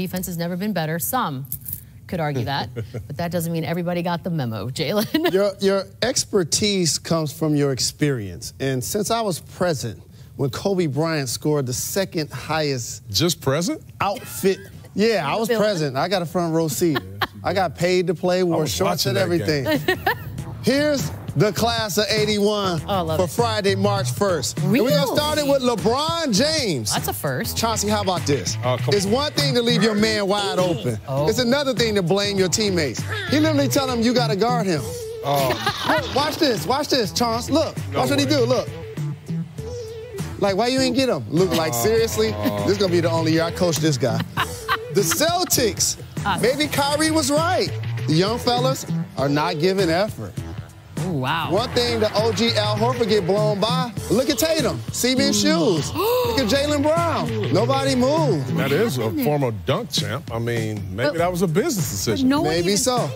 Defense has never been better. Some could argue that, but that doesn't mean everybody got the memo, Jalen. Your expertise comes from your experience. And since I was present when Kobe Bryant scored the second highest... Just present? ...outfit. Yeah, I was present. I got a front row seat. I got paid to play, wore shorts and everything. Here's the class of 81 for Friday, March 1st. Really? And we're going to start it with LeBron James. That's a first. Chauncey, how about this? It's one thing to leave your man wide open. It's another thing to blame your teammates. He literally tell them you got to guard him. Look, watch this, Chauncey. Look, watch what he do, look. Like, why you ain't get him? Look, like, seriously? This is going to be the only year I coach this guy. The Celtics, maybe Kyrie was right. The young fellas are not giving effort. Ooh, wow. One thing the OG Al Horford get blown by, look at Tatum, cement shoes. Look at Jalen Brown. Nobody moved. That is a former dunk champ. I mean, maybe that was a business decision. Maybe so.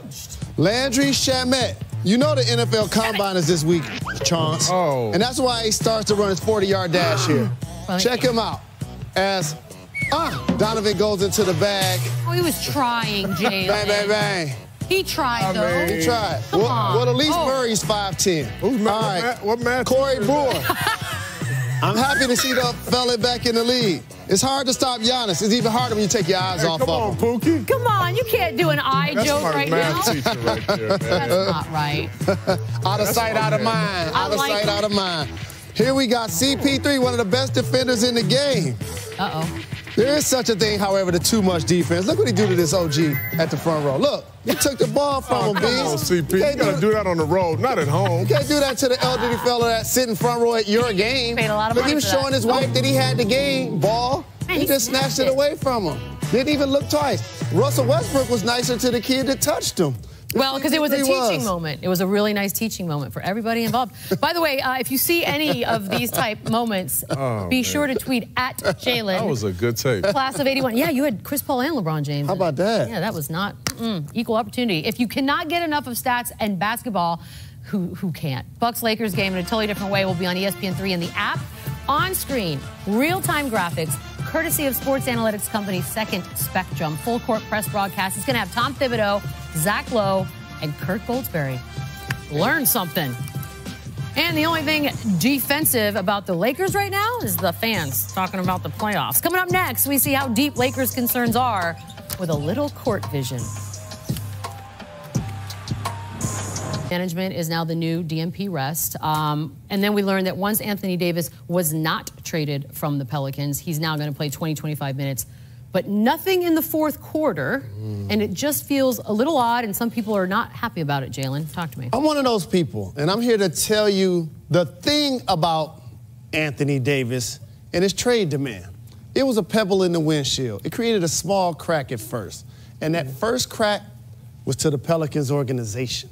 Landry Shamet. You know the NFL Combine is this week, Chauncey. And that's why he starts to run his 40-yard dash here. Check him out as Donovan goes into the bag. Oh, he was trying, Jalen. Bang, bang, bang. He tried, though. He tried. Well, at least Murray's 5'10". Who's mad? What match? Corey Brewer. I'm happy to see the fella back in the league. It's hard to stop Giannis. It's even harder when you take your eyes off of him. Come on, Pookie. Come on, you can't do an eye joke right now. That's my math teacher right there, man. That's not right. Out of sight, out of mind. Out of sight, out of mind. Here we got CP3, one of the best defenders in the game. There is such a thing, however, to too much defense. Look what he do to this OG at the front row. Look, he took the ball from him, Come on, CP. You got to do that on the road, not at home. You can't do that to the elderly fella that's sitting front row at your game. Paid a lot of Look, money he was for showing that. his wife that he had the game ball. Man, he just snatched it away from him. Didn't even look twice. Russell Westbrook was nicer to the kid that touched him. Well, because it was a teaching moment. It was a really nice teaching moment for everybody involved. By the way, if you see any of these type moments, be sure to tweet at Jalen. That was a good tape. Class of 81. Yeah, you had Chris Paul and LeBron James. How about that? Yeah, that was not equal opportunity. If you cannot get enough of stats and basketball, who can't? Bucks-Lakers game in a totally different way will be on ESPN3 in the app. On screen, real-time graphics, courtesy of sports analytics company Second Spectrum. Full court press broadcast. It's going to have Tom Thibodeau, Zach Lowe, and Kurt Goldsberry. Learn something. And the only thing defensive about the Lakers right now is the fans talking about the playoffs. Coming up next, we see how deep Lakers concerns are with a little court vision. Management is now the new DMP rest. And then we learned that once Anthony Davis was not traded from the Pelicans, he's now going to play 20-25 minutes. But nothing in the fourth quarter, and it just feels a little odd, and some people are not happy about it, Jalen. Talk to me. I'm one of those people, and I'm here to tell you the thing about Anthony Davis and his trade demand. It was a pebble in the windshield. It created a small crack at first, and that first crack was to the Pelicans organization.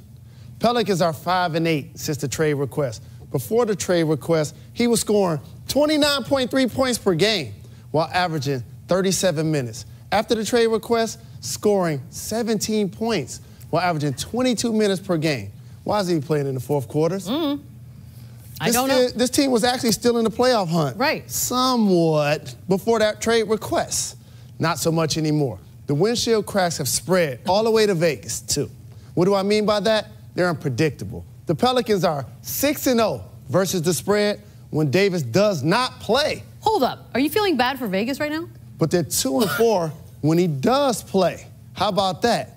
Pelicans are 5-8 since the trade request. Before the trade request, he was scoring 29.3 points per game while averaging 37 minutes. After the trade request, scoring 17 points while averaging 22 minutes per game. Why is he playing in the fourth quarters? I don't know. This team was actually still in the playoff hunt. Right. Somewhat before that trade request. Not so much anymore. The windshield cracks have spread all the way to Vegas, too. What do I mean by that? They're unpredictable. The Pelicans are 6-0 versus the spread when Davis does not play. Hold up. Are you feeling bad for Vegas right now? But they're 2-4 when he does play. How about that?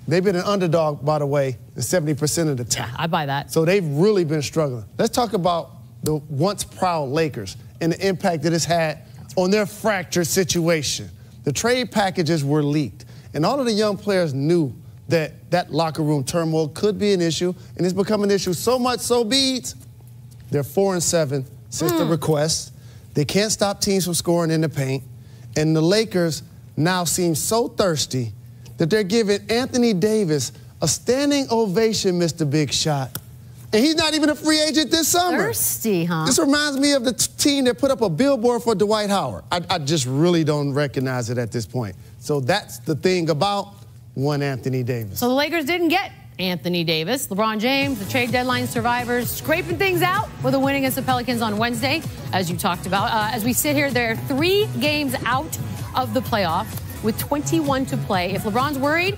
They've been an underdog, by the way, 70% of the time. Yeah, I buy that. So they've really been struggling. Let's talk about the once proud Lakers and the impact that it's had on their fractured situation. The trade packages were leaked, and all of the young players knew that locker room turmoil could be an issue, and it's become an issue so much so, Beads, they're 4-7 since the request. They can't stop teams from scoring in the paint. And the Lakers now seem so thirsty that they're giving Anthony Davis a standing ovation, Mr. Big Shot. And he's not even a free agent this summer. Thirsty, huh? This reminds me of the team that put up a billboard for Dwight Howard. I just really don't recognize it at this point. So that's the thing about one Anthony Davis. So the Lakers didn't get Anthony Davis. LeBron James, the trade deadline survivors, scraping things out with a win against the Pelicans on Wednesday, as you talked about. As we sit here, they're 3 games out of the playoff with 21 to play. If LeBron's worried,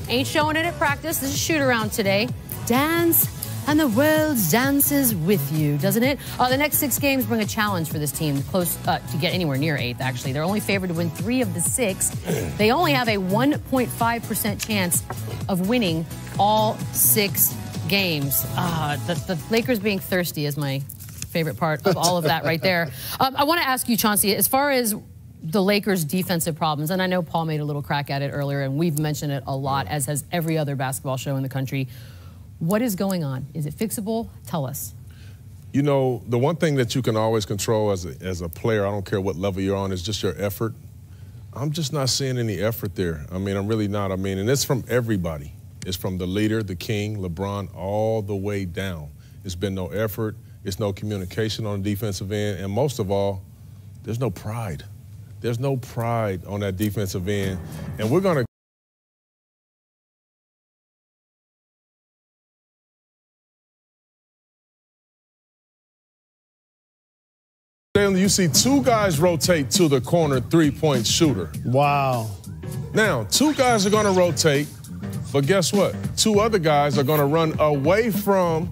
ain't showing it at practice. This is shoot around today. Dance, and the world dances with you, doesn't it? The next 6 games bring a challenge for this team, close to get anywhere near 8th, actually. They're only favored to win 3 of the 6. They only have a 1.5% chance of winning all 6 games. The Lakers being thirsty is my favorite part of all of that right there. I want to ask you, Chauncey, as far as the Lakers' defensive problems, and I know Paul made a little crack at it earlier, and we've mentioned it a lot, as has every other basketball show in the country. What is going on? Is it fixable? Tell us. You know, the one thing that you can always control as a player, I don't care what level you're on, is just your effort. I'm just not seeing any effort there. I mean, I'm really not. I mean, and it's from everybody. It's from the leader, the king, LeBron, all the way down. It's been no effort. It's no communication on the defensive end. And most of all, there's no pride. There's no pride on that defensive end. And we're going to you see 2 guys rotate to the corner 3-point shooter. Wow. Now, 2 guys are going to rotate, but guess what? 2 other guys are going to run away from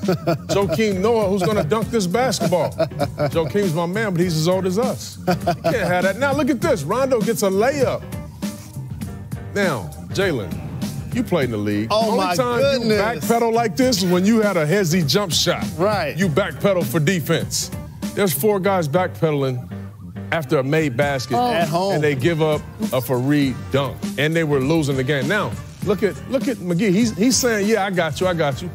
Joakim Noah, who's going to dunk this basketball. Joakim's my man, but he's as old as us. You can't have that. Now, look at this. Rondo gets a layup. Now, Jalen, you played in the league. Oh, Only my time goodness. you backpedal like this is when you had a hezzy jump shot. Right. You backpedal for defense. There's 4 guys backpedaling after a made basket at home, and they give up a Fareed dunk, and they were losing the game. Now, look at McGee. He's saying, "Yeah, I got you.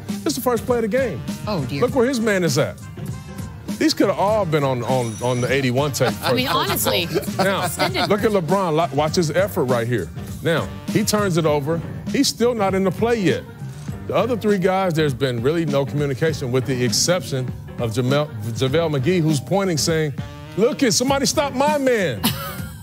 This is the first play of the game. Oh dear. Look where his man is at. These could have all been on the 81 tape. I mean, honestly. Now, look at LeBron. Watch his effort right here. Now, he turns it over. He's still not in the play yet. The other 3 guys, there's been really no communication, with the exception of JaVale McGee, who's pointing, saying, "Look, somebody stop my man."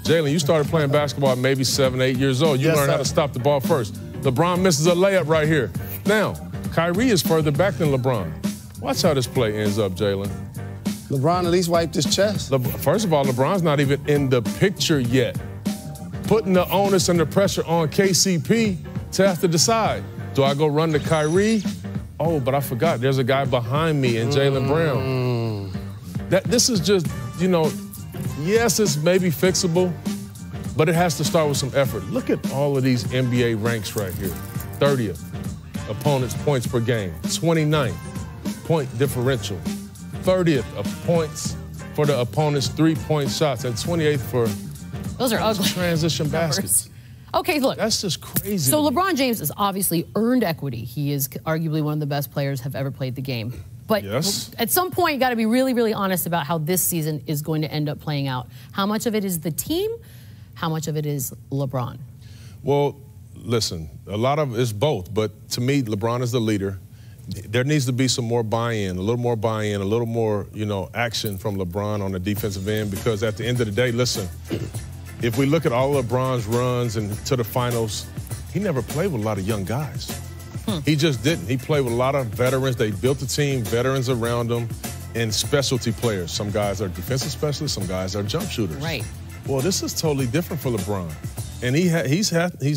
Jalen, you started playing basketball at maybe 7, 8 years old. You learned how to stop the ball first. LeBron misses a layup right here. Now, Kyrie is further back than LeBron. Watch how this play ends up, Jalen. LeBron at least wiped his chest. First of all, LeBron's not even in the picture yet. Putting the onus and the pressure on KCP to have to decide. Do I go run to Kyrie? Oh, but I forgot. There's a guy behind me in Jaylen Brown. This is just, you know, yes, it's maybe fixable, but it has to start with some effort. Look at all of these NBA ranks right here. 30th, opponents' points per game. 29th, point differential. 30th of points for the opponent's 3-point shots, and 28th for those are ugly transition baskets. Okay, look. That's just crazy. So LeBron James has obviously earned equity. He is arguably one of the best players have ever played the game. But at some point, you got to be really, really honest about how this season is going to end up playing out. How much of it is the team? How much of it is LeBron? Well, listen, a lot of it's both. But to me, LeBron is the leader. There needs to be some more buy-in, a little more buy-in, a little more, you know, action from LeBron on the defensive end. Because at the end of the day, listen, if we look at all of LeBron's runs and to the finals, he never played with a lot of young guys. He just didn't. He played with a lot of veterans. They built the team, veterans around him, and specialty players. Some guys are defensive specialists, some guys are jump shooters. Right. Well, this is totally different for LeBron. And he's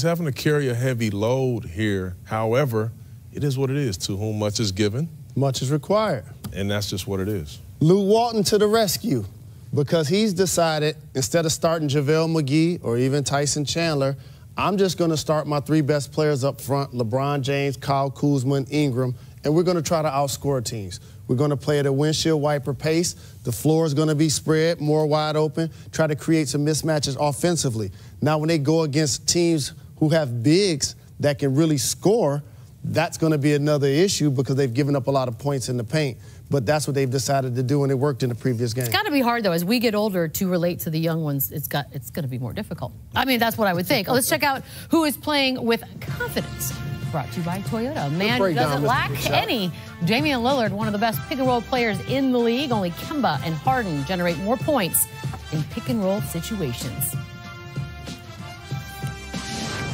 having to carry a heavy load here. However, it is what it is. To whom much is given, much is required. And that's just what it is. Luke Walton to the rescue, because he's decided, instead of starting JaVale McGee or even Tyson Chandler, I'm just going to start my 3 best players up front, LeBron James, Kyle Kuzma, and Ingram, and we're going to try to outscore teams. We're going to play at a windshield wiper pace. The floor is going to be spread, more wide open, try to create some mismatches offensively. Now, when they go against teams who have bigs that can really score, that's going to be another issue because they've given up a lot of points in the paint. But that's what they've decided to do, and it worked in the previous game. It's got to be hard, though. As we get older, to relate to the young ones, it's going to be more difficult. I mean, that's what I would think. Let's check out who is playing with confidence. Brought to you by Toyota. A man who doesn't lack any. Damian Lillard, one of the best pick-and-roll players in the league. Only Kemba and Harden generate more points in pick-and-roll situations.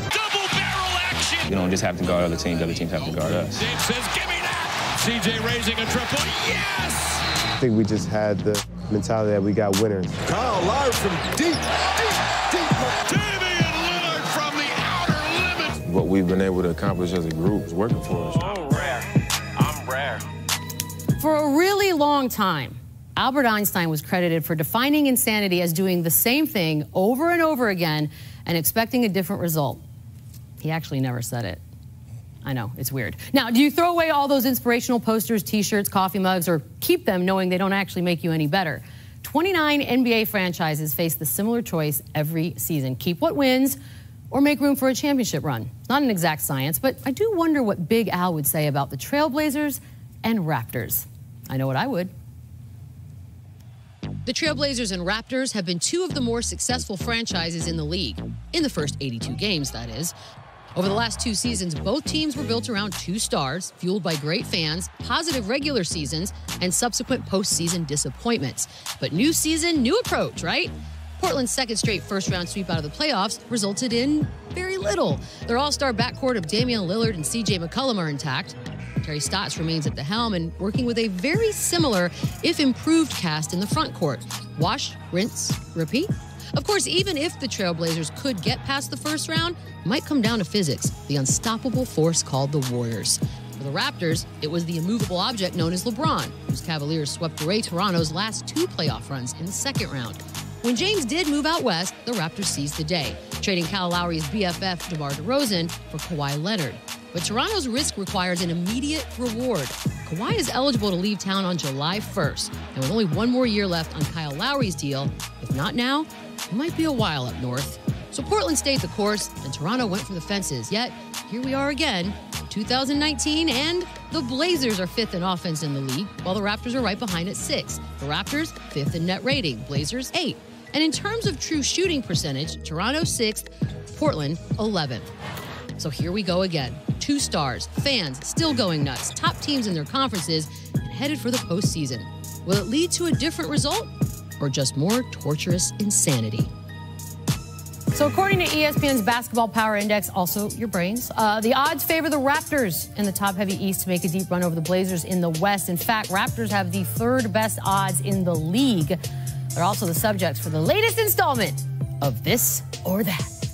Double barrel action. We don't just have to guard other teams have to guard us. James says, give me that. CJ raising a triple. Yes! I think we just had the mentality that we got winners. Kyle Lowry from deep. Damian we've been able to accomplish as a group is working for us. I'm rare. For a really long time, Albert Einstein was credited for defining insanity as doing the same thing over and over again and expecting a different result. He actually never said it. I know, it's weird. Now, do you throw away all those inspirational posters, T-shirts, coffee mugs, or keep them knowing they don't actually make you any better? 29 NBA franchises face the similar choice every season. Keep what wins or make room for a championship run. Not an exact science, but I do wonder what Big Al would say about the Trailblazers and Raptors. I know what I would. The Trailblazers and Raptors have been two of the more successful franchises in the league. In the first 82 games, that is. Over the last 2 seasons, both teams were built around 2 stars, fueled by great fans, positive regular seasons, and subsequent postseason disappointments. But new season, new approach, right? Portland's second straight first-round sweep out of the playoffs resulted in very little. Their all-star backcourt of Damian Lillard and C.J. McCollum are intact. Terry Stotts remains at the helm and working with a very similar, if improved, cast in the front court. Wash, rinse, repeat. Of course, even if the Trailblazers could get past the first round, it might come down to physics, the unstoppable force called the Warriors. For the Raptors, it was the immovable object known as LeBron, whose Cavaliers swept away Toronto's last 2 playoff runs in the second round. When James did move out west, the Raptors seized the day, trading Kyle Lowry's BFF DeMar DeRozan for Kawhi Leonard. But Toronto's risk requires an immediate reward. Kawhi is eligible to leave town on July 1st, and with only 1 more year left on Kyle Lowry's deal, if not now, it might be a while up north. So Portland stayed the course, and Toronto went for the fences. Yet, here we are again, 2019, and the Blazers are 5th in offense in the league, while the Raptors are right behind at 6th. The Raptors, 5th in net rating, Blazers, 8th. And in terms of true shooting percentage, Toronto 6th, Portland 11th. So here we go again. 2 stars, fans still going nuts, top teams in their conferences, and headed for the postseason. Will it lead to a different result, or just more torturous insanity? So according to ESPN's Basketball Power Index, also your brains, the odds favor the Raptors in the top-heavy East to make a deep run over the Blazers in the West. In fact, Raptors have the 3rd best odds in the league. They're also the subjects for the latest installment of This or That.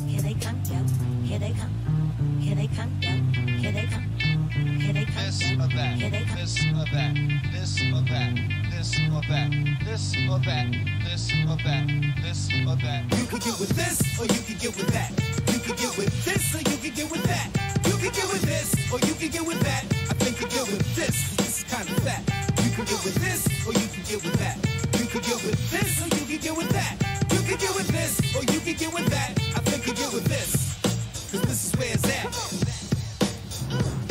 Here they come, yo. Here they come. Here they come, yo. Here they come. Here they come. This or that. Here they come. This or that. This or that. This or that. This or that. This or that. This or that. You could get with this, or you could get with that. You could get with this, or you could get with that. You could get with this, or you could get with that. I think you get with this. This is kind of that. You could get with this, or you could get with that. You could get with this, or you could get with that. You could get with this, or you could get with that. I think you get with this, because this is where it's at.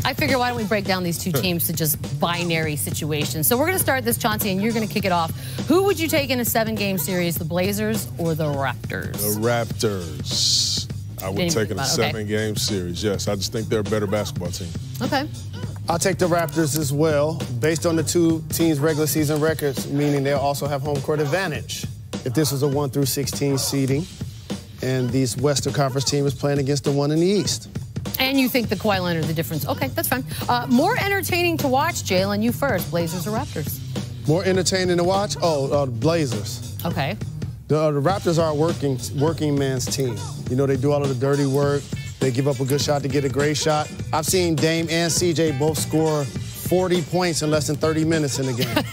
I figure, why don't we break down these 2 teams to just binary situations? So we're going to start this, Chauncey, and you're going to kick it off. Who would you take in a 7-game series, the Blazers or the Raptors? The Raptors. I would take in a 7-game series, yes. I just think they're a better basketball team. Okay. I'll take the Raptors as well, based on the 2 teams' regular season records, meaning they'll also have home court advantage. If this was a 1 through 16 seeding, and these Western Conference team is playing against the one in the East. And you think the Kawhi Leonard, the difference. Okay, that's fine. More entertaining to watch, Jalen, you first. Blazers or Raptors? More entertaining to watch? The Blazers. Okay. The Raptors are a working man's team. You know, they do all of the dirty work. They give up a good shot to get a great shot. I've seen Dame and CJ both score 40 points in less than 30 minutes in the game.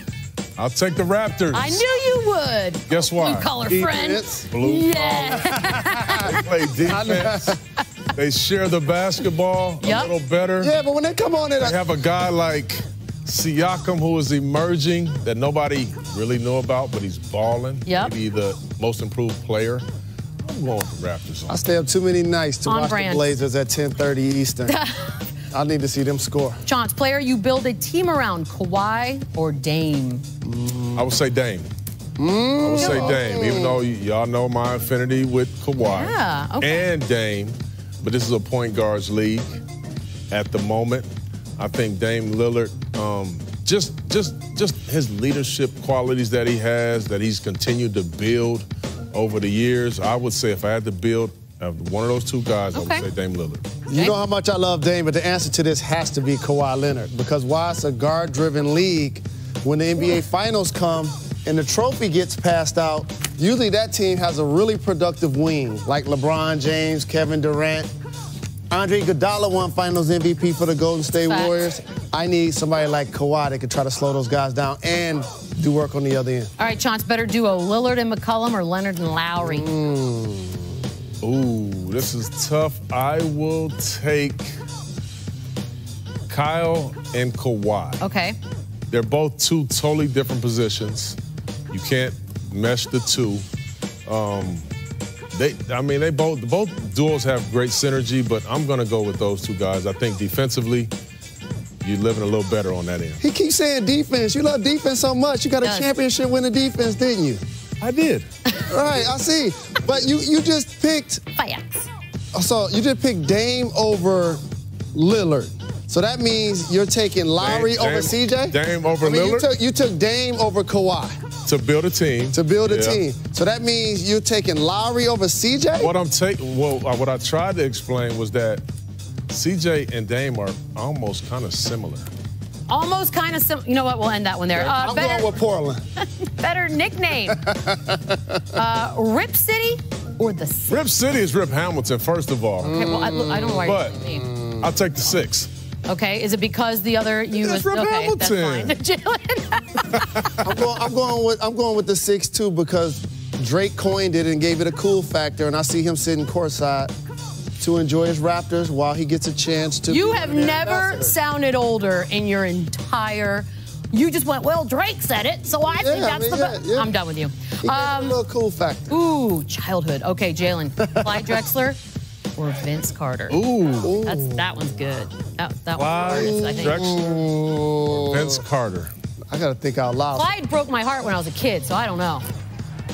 I'll take the Raptors. I knew you would. Guess why? Blue collar Defense. friend. Blue Yeah. They play defense. They share the basketball a little better. Yeah, but when they come on it, They have a guy like Siakam who is emerging that nobody really knew about, but he's balling. Yep. Maybe the most improved player. I'm going with the Raptors. I stay up too many nights to watch brand. the Blazers at 10:30 Eastern. I need to see them score. Chauncey, player you build a team around, Kawhi or Dame? I would say Dame. I would say Dame, even though y'all know my affinity with Kawhi and Dame. But this is a point guards league at the moment. I think Dame Lillard, just his leadership qualities that he has, that he's continued to build over the years. I would say if I had to build one of those 2 guys, I would say Dame Lillard. You know how much I love Dame, but the answer to this has to be Kawhi Leonard. Because while it's a guard-driven league, when the NBA Finals come and the trophy gets passed out, usually that team has a really productive wing, like LeBron James, Kevin Durant. Andre Iguodala won Finals MVP for the Golden State Warriors. I need somebody like Kawhi that can try to slow those guys down and do work on the other end. All right, Chauncey, better duo, Lillard and McCollum or Leonard and Lowry? Ooh, this is tough. I will take Kyle and Kawhi. Okay. They're both two totally different positions. You can't mesh the two. Both duos have great synergy, but I'm going to go with those two guys. I think defensively, you're living a little better on that end. He keeps saying defense. You love defense so much. You got a championship winning defense, didn't you? I did. Right, I see. But you just picked. So you just picked Dame over Lillard. So that means you're taking Lowry over CJ? Dame over Lillard? You took Dame over Kawhi. To build a team. To build a team. So that means you're taking Lowry over CJ? What I tried to explain was that CJ and Dame are almost kind of similar. Almost kind of similar. You know what? We'll end that one there. I'm going with Portland. Better nickname. Rip City or the 6? Rip City is Rip Hamilton, first of all. Okay, well, I don't know why you're saying I'll take the 6. Okay, is it because the other That's Rip Hamilton. That's fine. Jalen. I'm going with the 6 too because Drake coined it and gave it a cool factor, and I see him sitting courtside to enjoy his Raptors while he gets a chance to. You have never sounded older in your entire. You just went, well, Drake said it, so I think that's the best. Yeah. I'm done with you. He gave it a little cool factor. Ooh, childhood. Okay, Jalen. Clyde Drexler or Vince Carter? Ooh. That one's good. That one's Clyde I think. Drexler or Vince Carter? I got to think out loud. Clyde broke my heart when I was a kid, so I don't know.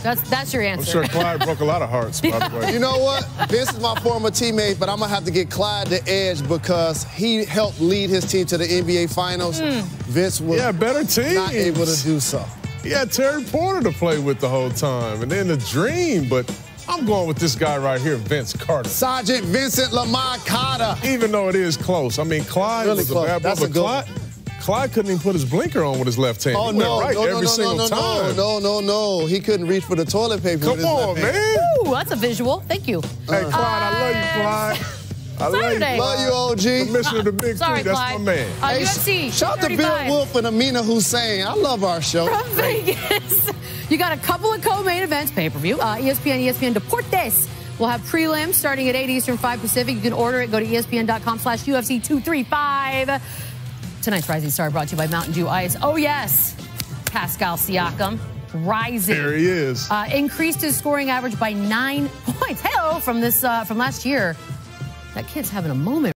That's your answer. I'm sure Clyde broke a lot of hearts, by the way. You know what? Vince is my former teammate, but I'm going to have to get Clyde the edge because he helped lead his team to the NBA Finals. Vince was better teams. not able to do so. He had Terry Porter to play with the whole time, and then the Dream, but I'm going with this guy right here, Vince Carter. Sergeant Vincent Lamar Carter. Even though it is close. I mean, Clyde really was close. a bad boy, but Clyde couldn't even put his blinker on with his left hand. Oh, he went right every single time. No. He couldn't reach for the toilet paper with his left hand. Man. Ooh, that's a visual. Thank you. Hey, Clyde, I love you, Clyde. I love you, Clyde. Love you, OG. Commissioner of the Big Three, that's Clyde. my man. UFC, shout out to Bill Wolf and Amina Hussein. I love our show. From Vegas. You got a couple of co-main events, pay-per-view. ESPN Deportes. We'll have prelims starting at 8 Eastern, 5 Pacific. You can order it. Go to ESPN.com/UFC235. Tonight's Rising Star brought to you by Mountain Dew Ice. Oh, yes. Pascal Siakam rising. There he is. Increased his scoring average by 9 points. Hello, from last year. That kid's having a moment.